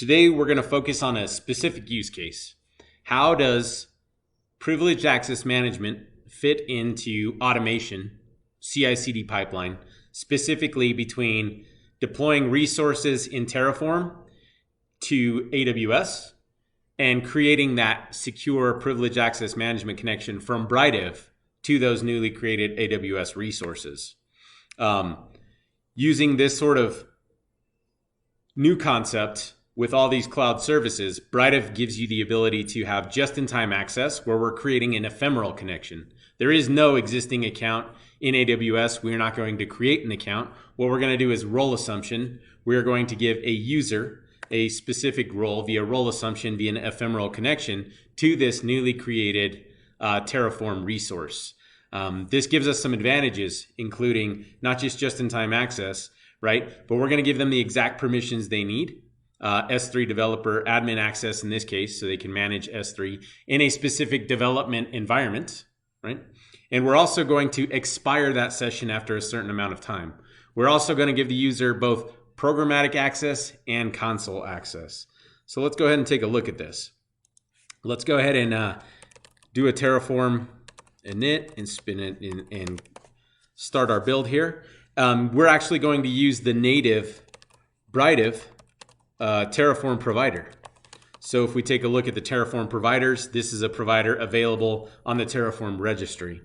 Today, we're going to focus on a specific use case. How does privileged access management fit into automation, CI/CD pipeline, specifically between deploying resources in Terraform to AWS and creating that secure privileged access management connection from Britive to those newly created AWS resources. Using this sort of new concept with all these cloud services, Britive gives you the ability to have just-in-time access where we're creating an ephemeral connection. There is no existing account in AWS. We're not going to create an account. What we're going to do is role assumption. We're going to give a user a specific role via role assumption via an ephemeral connection to this newly created Terraform resource. This gives us some advantages, including not just-in-time access, right? But we're going to give them the exact permissions they need. S3 developer admin access in this case, so they can manage S3 in a specific development environment, right? And we're also going to expire that session after a certain amount of time. We're also going to give the user both programmatic access and console access. So let's go ahead and take a look at this. Let's go ahead and do a Terraform init and spin it in and start our build here. We're actually going to use the native Britive Terraform provider. So if we take a look at the Terraform providers, this is a provider available on the Terraform registry.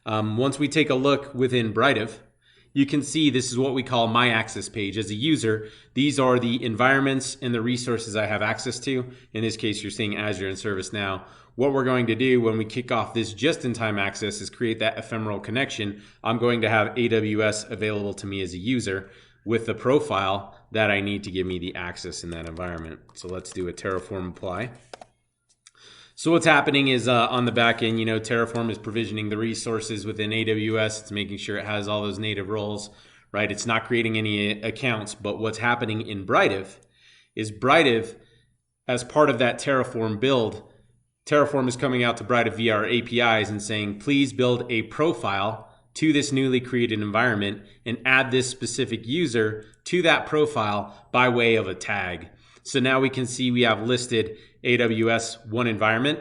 Once we take a look within Britive, you can see this is what we call my access page. As a user, these are the environments and the resources I have access to. In this case, you're seeing Azure and ServiceNow. What we're going to do when we kick off this just-in-time access is create that ephemeral connection. I'm going to have AWS available to me as a user with the profile that I need to give me the access in that environment. So let's do a Terraform apply. So what's happening is on the back end, Terraform is provisioning the resources within AWS. It's making sure it has all those native roles, right? It's not creating any accounts, but what's happening in Britive is Britive, as part of that Terraform build, Terraform is coming out to Britive via our APIs and saying, please build a profile to this newly created environment and add this specific user to that profile by way of a tag. So now we can see we have listed AWS one environment.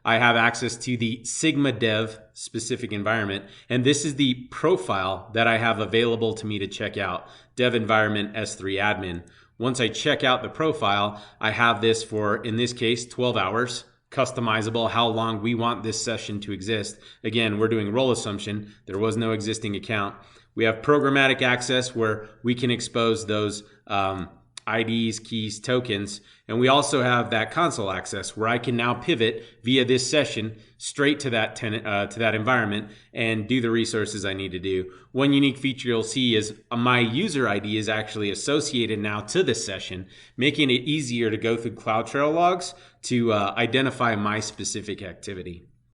I have access to the Sigma Dev specific environment, and this is the profile that I have available to me to check out, Dev Environment S3 Admin. Once I check out the profile, I have this for, in this case, 12 hours. Customizable, how long we want this session to exist. Again, we're doing role assumption. There was no existing account. We have programmatic access where we can expose those IDs, keys, tokens. And we also have that console access where I can now pivot via this session straight to that tenant, to that environment and do the resources I need to do. One unique feature you'll see is my user ID is actually associated now to this session, making it easier to go through CloudTrail logs to identify my specific activity.